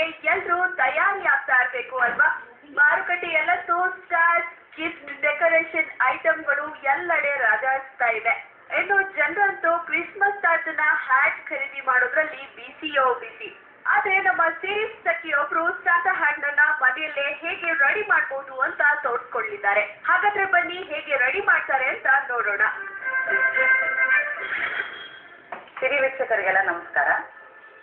ಹಬ್ಬಗಳಿಗೆ ಎಲ್ಲರೂ ತಯಾರಿ ಆಗ್ತಾ ಇರಬೇಕು ಅಲ್ವಾ? ಮಾರುಕಟ್ಟೆಯೆಲ್ಲ ಸ್ಟಾರ್ಸ್ ಗಿಫ್ಟ್ ಡೆಕೋರೇಷನ್ ಐಟಮ್ಗಳು ಎಲ್ಲೆಡೆ ರಾಜಾಯಿಸ್ತಾ ಇದೆ. ಇನ್ನು ಜನರಂತೂ ಕ್ರಿಸ್ಮಸ್ ತಾತನ ಹ್ಯಾಟ್ ಖರೀದಿ ಮಾಡೋದ್ರಲ್ಲಿ ಬಿಸಿ. ಆದ್ರೆ ನಮ್ಮ ಸೇಫ್ ಸಖಿಯೊಬ್ರು ಸಾಂತಾ ಹ್ಯಾಟ್ ಅನ್ನ ಮನೆಯಲ್ಲೇ ಹೇಗೆ ರೆಡಿ ಮಾಡಬಹುದು ಅಂತ ತೋರಿಸ್ಕೊಳ್ಳಿದ್ದಾರೆ. ಹಾಗಾದ್ರೆ ಬನ್ನಿ ಹೇಗೆ ರೆಡಿ ಮಾಡ್ತಾರೆ ಅಂತ ನೋಡೋಣ. ಸಿರಿ ವೀಕ್ಷಕರಿಗೆಲ್ಲ ನಮಸ್ಕಾರ.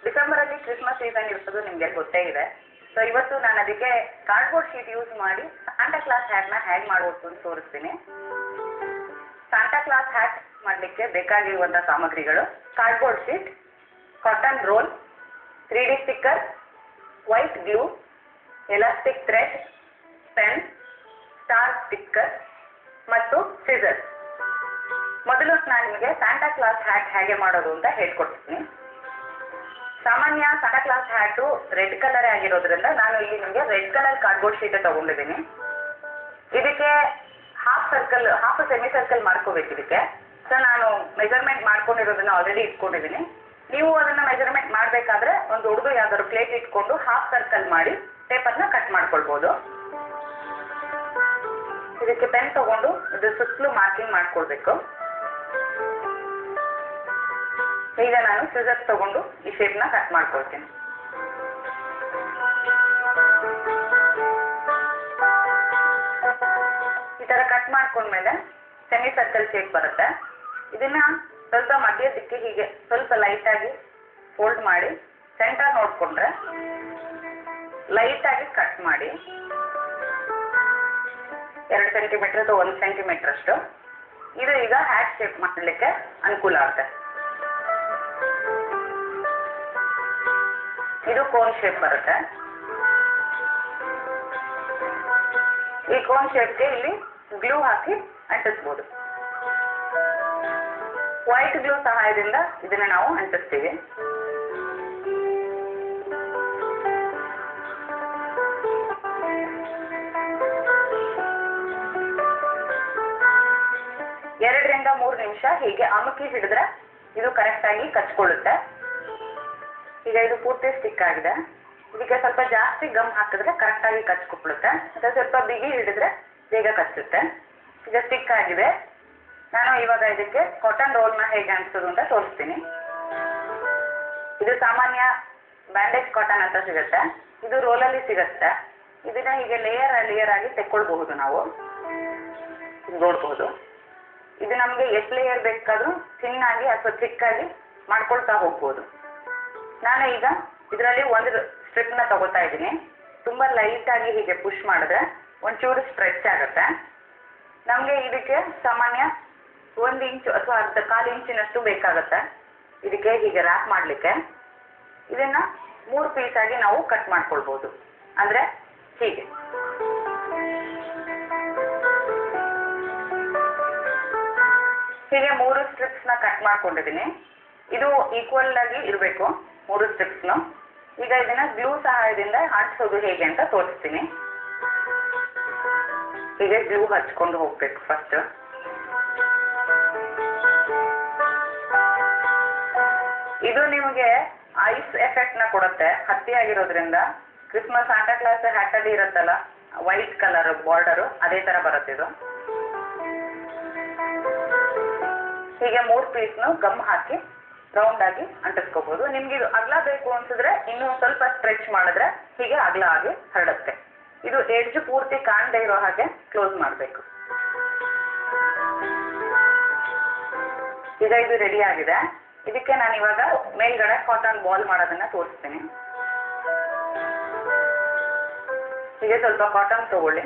ಡಿಸೆಂಬರ್ ಅಲ್ಲಿ ಕ್ರಿಸ್ಮಸ್ ಸೀಸನ್ ಇರ್ತದೆ, ನಿಮ್ಗೆ ಗೊತ್ತೇ ಇದೆ. ಸೊ ಇವತ್ತು ನಾನು ಅದಕ್ಕೆ ಕಾರ್ಡ್ಬೋರ್ಡ್ ಶೀಟ್ ಯೂಸ್ ಮಾಡಿ ಸಾಂಟಾ ಕ್ಲಾಸ್ ಹ್ಯಾಟ್ ನ ಹೇಗೆ ಮಾಡಬಹುದು ಅಂತ ತೋರಿಸ್ತೀನಿ. ಸಾಂಟಾ ಕ್ಲಾಸ್ ಹ್ಯಾಟ್ ಮಾಡಲಿಕ್ಕೆ ಬೇಕಾಗಿರುವಂತಹ ಸಾಮಗ್ರಿಗಳು: cardboard sheet, cotton roll, 3D sticker, white glue, elastic thread, pen, star sticker ಮತ್ತು ಸಿಸರ್ಸ್. ಮೊದಲು ನಾನು ನಿಮಗೆ ಸಾಂಟಾ ಕ್ಲಾಸ್ ಹ್ಯಾಟ್ ಹೇಗೆ ಮಾಡೋದು ಅಂತ ಹೇಳ್ಕೊಡ್ತೀನಿ. ಸಾಮಾನ್ಯ Santa class hat red colour ಆಗಿರೋದ್ರಿಂದ ನಾನು ಇಲ್ಲಿ ನಿಮಗೆ ರೆಡ್ ಕಲರ್ ಕಾರ್ಡ್ಬೋರ್ಡ್ ಶೀಟ್ ತಗೊಂಡಿದ್ದೀನಿ. ಇದಕ್ಕೆ ಹಾಫ್ ಸೆಮಿ ಸರ್ಕಲ್ ಮಾಡ್ಕೋಬೇಕು. ಇದಕ್ಕೆ ಸೊ ನಾನು ಮೆಜರ್ಮೆಂಟ್ ಮಾಡ್ಕೊಂಡಿರೋದನ್ನ ಆಲ್ರೆಡಿ ಇಟ್ಕೊಂಡಿದ್ದೀನಿ. ನೀವು ಅದನ್ನ ಮೆಜರ್ಮೆಂಟ್ ಮಾಡಬೇಕಾದ್ರೆ ಒಂದು ಹುಡುಗ ಯಾವ್ದಾದ್ರು ಪ್ಲೇಟ್ ಇಟ್ಕೊಂಡು ಹಾಫ್ ಸರ್ಕಲ್ ಮಾಡಿ ಪೇಪರ್ನ ಕಟ್ ಮಾಡ್ಕೊಳ್ಬಹುದು. ಇದಕ್ಕೆ ಪೆನ್ ತಗೊಂಡು ಇದು ಸುತ್ತಲೂ ಮಾರ್ಕಿಂಗ್ ಮಾಡ್ಕೊಳ್ಬೇಕು. ಈಗ ನಾನು ಸಿಸರ್ಸ್ ತಗೊಂಡು ಈ ಶೇಪ್ನ ಕಟ್ ಮಾಡ್ಕೊಳ್ತೀನಿ. ಈ ತರ ಕಟ್ ಮಾಡ್ಕೊಂಡ್ಮೇಲೆ ಸೆಮಿ ಸರ್ಕಲ್ ಶೇಪ್ ಬರುತ್ತೆ. ಇದನ್ನ ಸ್ವಲ್ಪ ಮಧ್ಯ ದಿಕ್ಕಿ ಹೀಗೆ ಸ್ವಲ್ಪ ಲೈಟ್ ಆಗಿ ಫೋಲ್ಡ್ ಮಾಡಿ ಸೆಂಟರ್ ನೋಡ್ಕೊಂಡ್ರೆ ಲೈಟ್ ಆಗಿ ಕಟ್ ಮಾಡಿ 2 ಸೆಂಟಿಮೀಟರ್ ಅಥವಾ 1 ಸೆಂಟಿಮೀಟರ್ ಅಷ್ಟು. ಇದು ಈಗ ಹ್ಯಾಟ್ ಶೇಪ್ ಮಾಡಲಿಕ್ಕೆ ಅನುಕೂಲ ಆಗುತ್ತೆ. ಇದು ಕೋನ್ ಶೇಪ್ ಬರುತ್ತೆ. ಈ ಕೋನ್ ಶೇಪ್ಗೆ ಇಲ್ಲಿ ಗ್ಲೂ ಹಾಕಿ ಅಂಟಿಸ್ಬೋದು. ವೈಟ್ ಗ್ಲೂ ಸಹಾಯದಿಂದ ಇದನ್ನ ನಾವು ಅಂಟಿಸ್ತೀವಿ. ಎರಡರಿಂದ 3 ನಿಮಿಷ ಹೀಗೆ ಅಮುಕಿ ಹಿಡಿದ್ರೆ ಇದು ಕರೆಕ್ಟ್ ಆಗಿ ಕಚ್ಕೊಳ್ಳುತ್ತೆ. ಈಗ ಇದು ಪೂರ್ತಿ ಸ್ಟಿಕ್ ಆಗಿದೆ. ಇದಕ್ಕೆ ಸ್ವಲ್ಪ ಜಾಸ್ತಿ ಗಮ್ ಹಾಕಿದ್ರೆ ಕರೆಕ್ಟ್ ಆಗಿ ಕಚ್ಕೊಳ್ಳುತ್ತೆ. ಅಥವಾ ಸ್ವಲ್ಪ ಬಿಗಿ ಹಿಡಿದ್ರೆ ಬೇಗ ಕಚ್ಚುತ್ತೆ. ಈಗ ಸ್ಟಿಕ್ ಆಗಿದೆ. ನಾನು ಇವಾಗ ಇದಕ್ಕೆ ಕಾಟನ್ ರೋಲ್ನ ಹೇಗೆ ಅಂಟಿಸೋದು ಅಂತ ತೋರಿಸ್ತೀನಿ. ಇದು ಸಾಮಾನ್ಯ ಬ್ಯಾಂಡೇಜ್ ಕಾಟನ್ ಅಂತ ಸಿಗುತ್ತೆ. ಇದು ರೋಲಲ್ಲಿ ಸಿಗುತ್ತೆ. ಇದನ್ನ ಹೀಗೆ ಲೇಯರ್ ಆಗಿ ತೆಕ್ಕೊಳ್ಬಹುದು. ನಾವು ನೋಡ್ಬಹುದು. ಇದು ನಮಗೆ ಎಷ್ಟು ಲೇಯರ್ ಬೇಕಾದ್ರೂ ಚಿನ್ನಾಗಿ ಅಥವಾ ಚಿಕ್ಕಾಗಿ ಮಾಡ್ಕೊಳ್ತಾ ಹೋಗ್ಬೋದು. ನಾನು ಈಗ ಇದರಲ್ಲಿ ಒಂದು ಸ್ಟ್ರಿಪ್ನ ತಗೋತಾ ಇದ್ದೀನಿ. ತುಂಬಾ ಲೈಟ್ ಆಗಿ ಹೀಗೆ ಪುಷ್ ಮಾಡಿದ್ರೆ ಒಂಚೂರು ಸ್ಟ್ರೆಚ್ ಆಗುತ್ತೆ. ನಮಗೆ ಇದಕ್ಕೆ ಸಾಮಾನ್ಯ 1 ಇಂಚು ಅಥವಾ ಅರ್ಧ 1/4 ಇಂಚಿನಷ್ಟು ಬೇಕಾಗುತ್ತೆ ಇದಕ್ಕೆ ಹೀಗೆ ರ್ಯಾಪ್ ಮಾಡಲಿಕ್ಕೆ. ಇದನ್ನ 3 ಪೀಸ್ ಆಗಿ ನಾವು ಕಟ್ ಮಾಡ್ಕೊಳ್ಬಹುದು. ಅಂದ್ರೆ ಹೀಗೆ ಹೀಗೆ 3 ಸ್ಟ್ರಿಪ್ಸ್ನ ಕಟ್ ಮಾಡ್ಕೊಂಡಿದ್ದೀನಿ. ಇದು ಈಕ್ವಲ್ ಆಗಿ ಇರಬೇಕು 3 ಸ್ಟ್ರಿಪ್ಸ್ನು. ಈಗ ಇದನ್ನ ಗ್ಲೂ ಸಹಾಯದಿಂದ ಅಂಟಿಸೋದು ಹೇಗೆ ಅಂತ ತೋರಿಸ್ತೀನಿ. ಹೀಗೆ ಗ್ಲೂ ಹಚ್ಕೊಂಡು ಹೋಗ್ಬೇಕು ಫಸ್ಟ್. ಇದು ನಿಮಗೆ ಐಸ್ ಎಫೆಕ್ಟ್ ನ ಕೊಡುತ್ತೆ. ಹತ್ತಿ ಆಗಿರೋದ್ರಿಂದ ಕ್ರಿಸ್ಮಸ್ ಸಾಂಟಾ ಕ್ಲಾಸ್ ಹ್ಯಾಟ್ ಅಲ್ಲಿ ಇರುತ್ತಲ್ಲ ವೈಟ್ ಕಲರ್ ಬಾರ್ಡರ್, ಅದೇ ತರ ಬರುತ್ತೆ ಇದು. ಹೀಗೆ 3 ಪೀಸ್ನು ಗಮ್ ಹಾಕಿ ರೌಂಡ್ ಆಗಿ ಅಂಟಿಸ್ಕೋಬಹುದು. ನಿಮ್ಗೆ ಇದು ಅಗಲ ಬೇಕು ಅನ್ಸಿದ್ರೆ ಇನ್ನೂ ಸ್ವಲ್ಪ ಸ್ಟ್ರೆಚ್ ಮಾಡಿದ್ರೆ ಹೀಗೆ ಅಗಲ ಆಗಿ ಹರಡುತ್ತೆ. ಇದು ಎಡ್ಜ್ ಪೂರ್ತಿ ಕಾಣದೇ ಇರೋ ಹಾಗೆ ಕ್ಲೋಸ್ ಮಾಡಬೇಕು. ಈಗ ಇದು ರೆಡಿ ಆಗಿದೆ. ಇದಕ್ಕೆ ನಾನು ಇವಾಗ ಮೇಲ್ಗಡೆ ಕಾಟನ್ ಬಾಲ್ ಮಾಡೋದನ್ನ ತೋರಿಸ್ತೀನಿ. ಹೀಗೆ ಸ್ವಲ್ಪ ಕಾಟನ್ ತಗೊಳ್ಳಿ.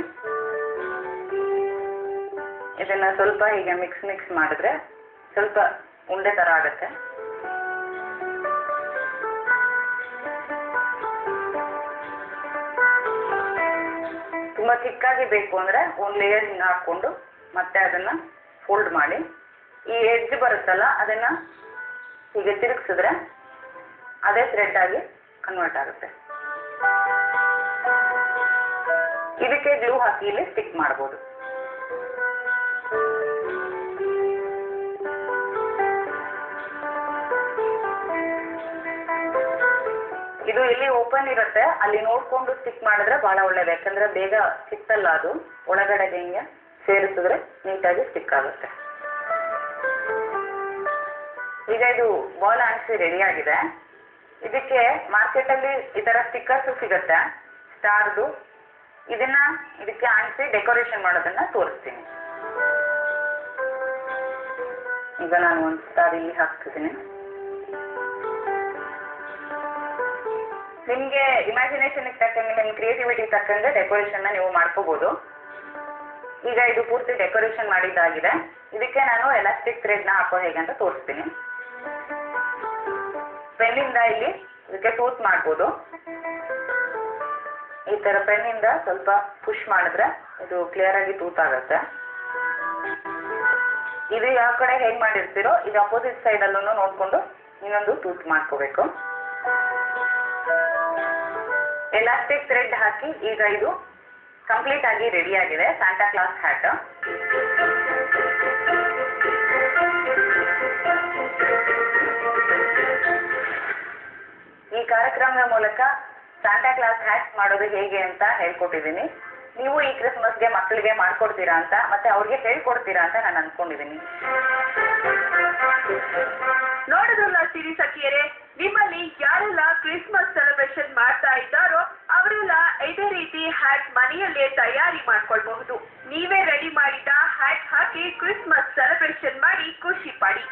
ಇದನ್ನ ಸ್ವಲ್ಪ ಹೀಗೆ ಮಿಕ್ಸ್ ಮಾಡಿದ್ರೆ ಸ್ವಲ್ಪ ಉಂಡೆ ತರ ಆಗುತ್ತೆ. ತುಂಬಾ ಚಿಕ್ಕಾಗಿ ಬೇಕು ಅಂದ್ರೆ 1 ಲೇಯರ್ ಹಿಂಗೆ ಹಾಕೊಂಡು ಮತ್ತೆ ಅದನ್ನ ಫೋಲ್ಡ್ ಮಾಡಿ ಈ ಎಡ್ಜ್ ಬರುತ್ತಲ್ಲ ಅದನ್ನ ಹೀಗೆ ತಿರುಗಿಸಿದ್ರೆ ಅದೇ ಥ್ರೆಡ್ ಆಗಿ ಕನ್ವರ್ಟ್ ಆಗುತ್ತೆ. ಇದಕ್ಕೆ ಗ್ಲೂ ಹಾಕಿ ಇಲ್ಲಿ ಸ್ಟಿಕ್ ಮಾಡಬಹುದು. ಇದು ಎಲ್ಲಿ ಓಪನ್ ಇರುತ್ತೆ ಅಲ್ಲಿ ನೋಡ್ಕೊಂಡು ಸ್ಟಿಕ್ ಮಾಡಿದ್ರೆ ಬಹಳ ಒಳ್ಳೇದು, ಯಾಕಂದ್ರೆ ಬೇಗ ಸಿಕ್ತಲ್ಲ ಅದು ಒಳಗಡೆಗೆ ಹಿಂಗೆ ಸೇರಿಸಿದ್ರೆ ನೀಟಾಗಿ ಸ್ಟಿಕ್ ಆಗುತ್ತೆ. ಈಗ ಇದು ಬಾಲ್ ಆಣಿಸಿ ರೆಡಿ ಆಗಿದೆ. ಇದಕ್ಕೆ ಮಾರ್ಕೆಟಲ್ಲಿ ಈ ತರ ಸ್ಟಿಕ್ಕರ್ಸ್ ಸಿಗುತ್ತೆ ಸ್ಟಾರ್ದು. ಇದಕ್ಕೆ ಆಣಿಸಿ ಡೆಕೋರೇಷನ್ ಮಾಡೋದನ್ನ ತೋರಿಸ್ತೀನಿ. ಈಗ ನಾನು ಒಂದು ಸ್ಟಾರ್ ಇಲ್ಲಿ ಹಾಕ್ತಿದ್ದೀನಿ. ನಿಮಗೆ ಇಮ್ಯಾಜಿನೇಷನ್ ತಕ್ಕಂಗೆ ನಿಮ್ಮ ಕ್ರಿಯೇಟಿವಿಟಿ ತಕ್ಕಂಗೆ ಡೆಕೋರೇಷನ್ನ ನೀವು ಮಾಡ್ಕೋಬಹುದು. ಈಗ ಇದು ಪೂರ್ತಿ ಡೆಕೋರೇಷನ್ ಮಾಡಿದ್ದಾಗಿದೆ. ಇದಕ್ಕೆ ನಾನು ಎಲಾಸ್ಟಿಕ್ ಥ್ರೆಡ್ನ ಹಾಕೋ ಹೇಗೆ ಅಂತ ತೋರಿಸ್ತೀನಿ. ಪೆನ್ನಿಂದ ಇಲ್ಲಿ ಇದಕ್ಕೆ ಟೂತ್ ಮಾಡ್ಬೋದು. ಈ ತರ ಪೆನ್ನಿಂದ ಸ್ವಲ್ಪ ಪುಷ್ ಮಾಡಿದ್ರೆ ಇದು ಕ್ಲಿಯರ್ ಆಗಿ ಟೂತ್ ಆಗುತ್ತೆ. ಇದು ಯಾವ ಕಡೆ ಹೇಗೆ ಮಾಡಿರ್ತೀರೋ ಇದು ಅಪೋಸಿಟ್ ಸೈಡ್ ಅಲ್ಲೂ ನೋಡ್ಕೊಂಡು ಇನ್ನೊಂದು ಟೂತ್ ಮಾಡ್ಕೋಬೇಕು. ಎಲಾಸ್ಟಿಕ್ ಥ್ರೆಡ್ ಹಾಕಿ ಈಗ ಇದು ಕಂಪ್ಲೀಟ್ ಆಗಿ ರೆಡಿ ಆಗಿದೆ ಸಾಂಟಾ ಕ್ಲಾಸ್ ಹ್ಯಾಟ್. ಈ ಕಾರ್ಯಕ್ರಮದ ಮೂಲಕ ಸಾಂಟಾ ಕ್ಲಾಸ್ ಹ್ಯಾಟ್ ಮಾಡೋದು ಹೇಗೆ ಅಂತ ಹೇಳ್ಕೊಟ್ಟಿದ್ದೀನಿ. ನೀವು ಈ ಕ್ರಿಸ್ಮಸ್ಗೆ ಮಕ್ಕಳಿಗೆ ಮಾಡ್ಕೊಡ್ತೀರಾ ಅಂತ ಮತ್ತೆ ಅವ್ರಿಗೆ ಹೇಳ್ಕೊಡ್ತೀರಾ ಅಂತ ನಾನು ಅನ್ಕೊಂಡಿದ್ದೀನಿ. ನೋಡಿದ್ರಲ್ಲ ಸಿರಿ ಸಖಿಯರೇ, ನಿಮ್ಮಲ್ಲಿ ಯಾರೆಲ್ಲ ಕ್ರಿಸ್ಮಸ್ ಸೆಲೆಬ್ರೇಷನ್ ಮಾಡ್ತಾ ಇದ್ದಾರೋ ಅವರೆಲ್ಲ ಇದೇ ರೀತಿ ಹ್ಯಾಟ್ ಮನೆಯಲ್ಲೇ ತಯಾರಿ ಮಾಡ್ಕೊಳ್ಬಹುದು. ನೀವೇ ರೆಡಿ ಮಾಡಿದ ಹ್ಯಾಟ್ ಹಾಕಿ ಕ್ರಿಸ್ಮಸ್ ಸೆಲೆಬ್ರೇಷನ್ ಮಾಡಿ ಖುಷಿ ಪಡಿ.